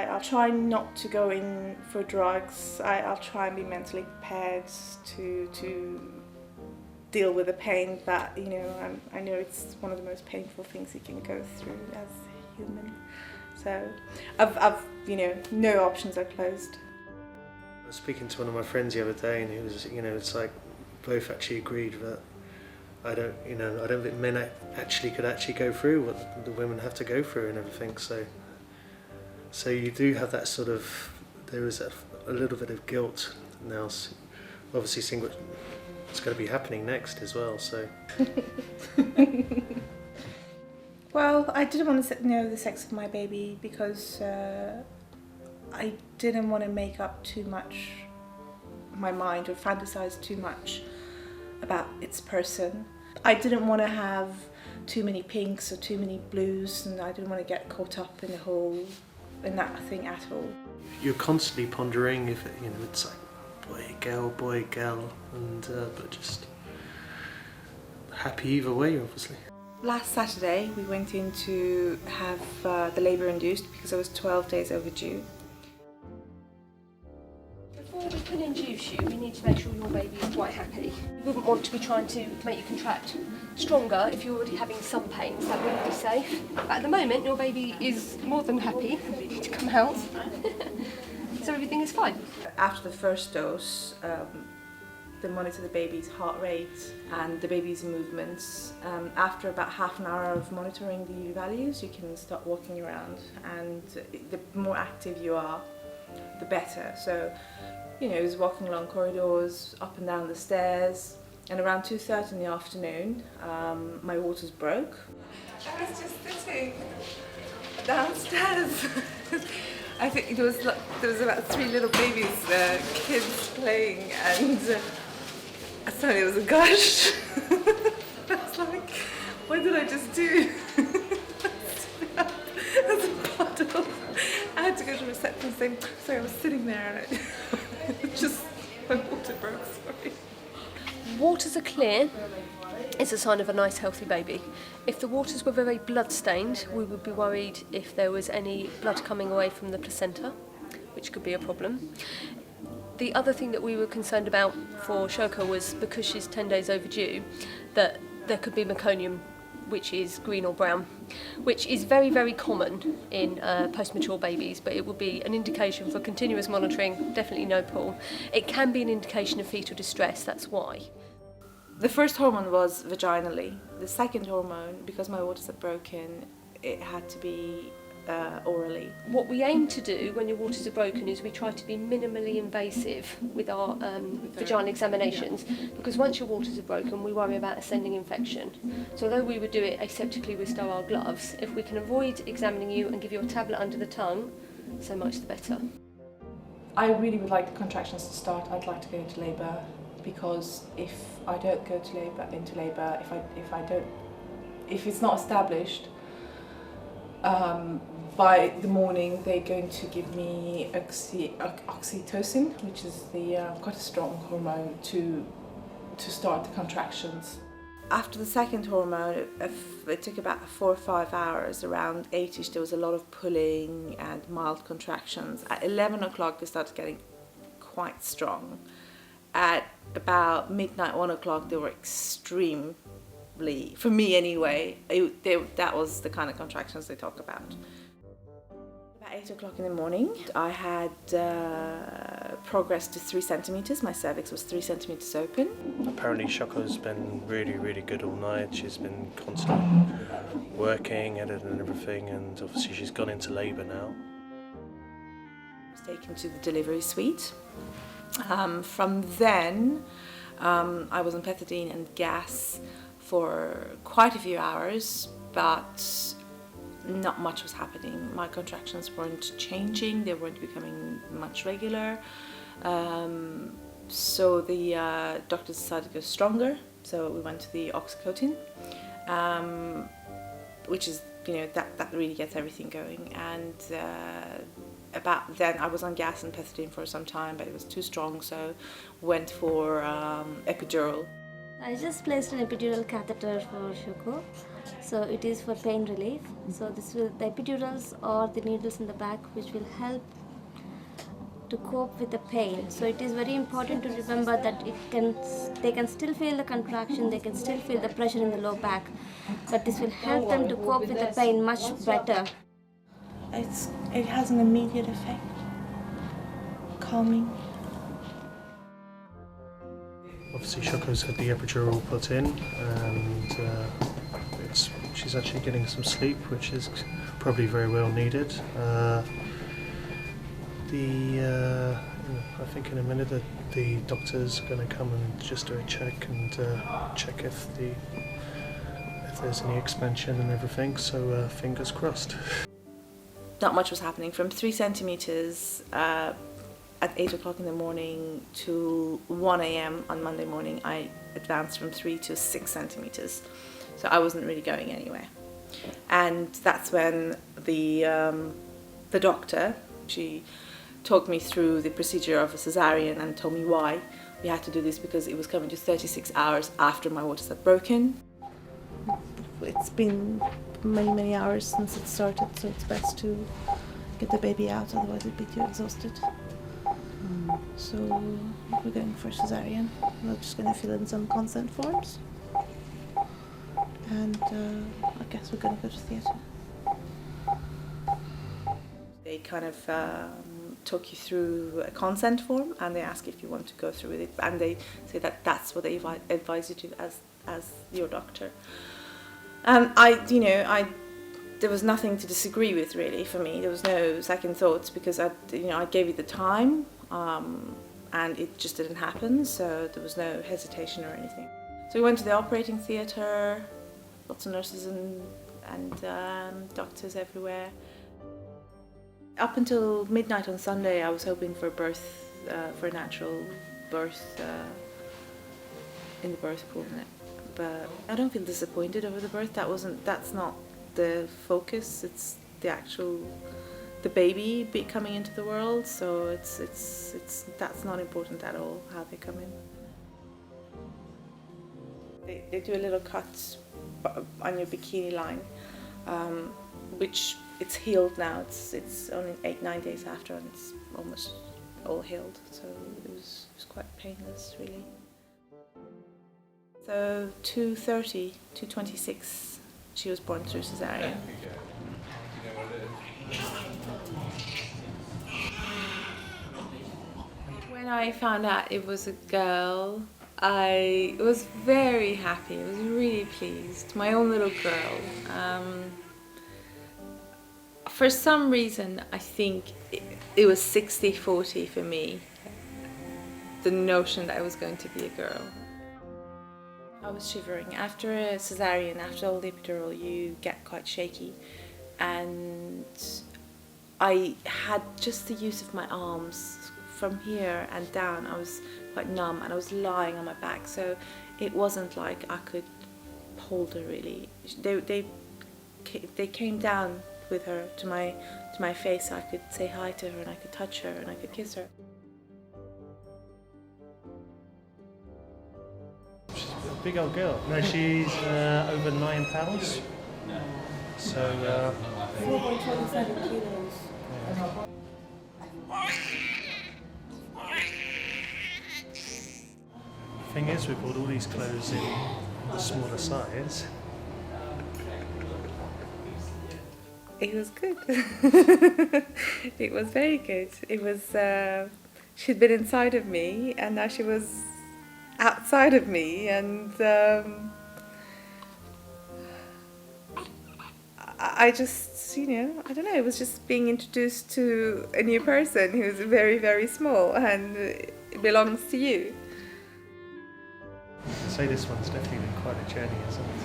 I'll try not to go in for drugs. I'll try and be mentally prepared to deal with the pain that, you know, I know it's one of the most painful things you can go through as a human. So I've you know, no options are closed. I was speaking to one of my friends the other day, and he was, you know, it's like both actually agreed that I don't think men actually could go through what the women have to go through and everything. So you do have that sort of, there is a little bit of guilt now, obviously seeing what's going to be happening next as well. So. Well, I didn't want to know the sex of my baby because I didn't want to make up too much my mind or fantasize too much about its person. I didn't want to have too many pinks or too many blues, and I didn't want to get caught up in that thing at all. You're constantly pondering if it's like boy, girl, and but just happy either way, obviously. Last Saturday we went in to have the labour induced because I was 12 days overdue. Before we can induce you, we need to make sure your baby is quite happy. We wouldn't want to be trying to make you contract stronger if you're already having some pains. That wouldn't be safe. But at the moment, your baby is more than happy to come out. So everything is fine. After the first dose, they monitor the baby's heart rate and the baby's movements. After about half an hour of monitoring the values, you can start walking around, and the more active you are, the better. So, you know, he was walking along corridors, up and down the stairs, and around 2:30 in the afternoon, my waters broke. I was just sitting downstairs. I think there was about 3 little babies, kids playing, and suddenly there was a gush. I was like, what did I just do? There's a puddle. I had to go to reception and say, sorry, I was sitting there and my water broke, sorry. Waters are clear. It's a sign of a nice healthy baby. If the waters were very blood stained, we would be worried if there was any blood coming away from the placenta, which could be a problem. The other thing that we were concerned about for Shokoh was, because she's 10 days overdue, that there could be meconium, which is green or brown, which is very, very common in post-mature babies, but it would be an indication for continuous monitoring, definitely no pull. It can be an indication of fetal distress, that's why. The first hormone was vaginally. The second hormone, because my waters had broken, it had to be orally. What we aim to do when your waters are broken is we try to be minimally invasive with our vaginal examinations, because once your waters are broken we worry about ascending infection. So although we would do it aseptically with sterile gloves, if we can avoid examining you and give you a tablet under the tongue, so much the better. I really would like the contractions to start. I'd like to go into labour, because if I don't go into labour, if it's not established, by the morning they're going to give me oxytocin, which is quite a strong hormone to start the contractions. After the second hormone, it took about 4 or 5 hours. Around 8ish there was a lot of pulling and mild contractions. At 11 o'clock they started getting quite strong. At about midnight, 1 o'clock, they were extremely, for me anyway, that was the kind of contractions they talk about. About 8 o'clock in the morning, I had progressed to 3 centimetres. My cervix was 3 centimetres open. Apparently Shokoh's been really, really good all night. She's been constantly working, editing and everything, and obviously she's gone into labour now. I was taken to the delivery suite. From then, I was on pethidine and gas for quite a few hours, but not much was happening. My contractions weren't changing, they weren't becoming much regular. So the doctors decided to go stronger, so we went to the oxytocin, which is, you know, that really gets everything going. And about then I was on gas and pethidine for some time, but it was too strong, so went for epidural. I just placed an epidural catheter for Shokoh, So it is for pain relief. So this will, the epidurals or the needles in the back, which will help to cope with the pain. So it is very important to remember that they can still feel the contraction, they can still feel the pressure in the low back, but this will help them to cope with the pain much better. It has an immediate effect, calming. Obviously Shokoh's had the epidural put in, and she's actually getting some sleep, which is probably very well needed. I think in a minute the doctor's going to come and just do a check and check if there's any expansion and everything, so fingers crossed. Not much was happening. From 3 centimeters at 8 o'clock in the morning to 1 a.m. on Monday morning, I advanced from 3 to 6 centimeters. So I wasn't really going anywhere. And that's when the doctor, she talked me through the procedure of a cesarean and told me why we had to do this, because it was coming to 36 hours after my waters had broken. It's been many hours since it started, so it's best to get the baby out, otherwise it'd be too exhausted. So we're going for cesarean. We're just going to fill in some consent forms, and I guess we're going to go to theatre. They kind of talk you through a consent form, and they ask if you want to go through with it, and they say that that's what they advise you to as your doctor. And there was nothing to disagree with really for me. There was no second thoughts, because I gave it the time, and it just didn't happen. So there was no hesitation or anything. So we went to the operating theatre, lots of nurses and doctors everywhere. Up until midnight on Sunday, I was hoping for a natural birth in the birth pool. But I don't feel disappointed over the birth. That's not the focus. It's the baby coming into the world. So that's not important at all, how they come in. They do a little cut on your bikini line, which it's healed now. It's only 8-9 days after, and it's almost all healed. So it was quite painless, really. So 2:30, 2:26, she was born through cesarean. When I found out it was a girl, I was very happy. I was really pleased. My own little girl. For some reason, I think it was 60-40 for me. The notion that I was going to be a girl. I was shivering. After a cesarean, after all the epidural, you get quite shaky. And I had just the use of my arms. From here and down, I was quite numb, and I was lying on my back. So it wasn't like I could hold her really. They came down with her to my face, so I could say hi to her, and I could touch her, and I could kiss her. She's a big old girl. No, she's over 9 pounds. So 4.27 kilos. Yeah. The thing is, we bought all these clothes in a smaller size. It was good. It was very good. It was. She'd been inside of me, and now she was outside of me, and I just, I don't know. It was just being introduced to a new person who's very, very small, and it belongs to you. I'd say this one's definitely been quite a journey, isn't it?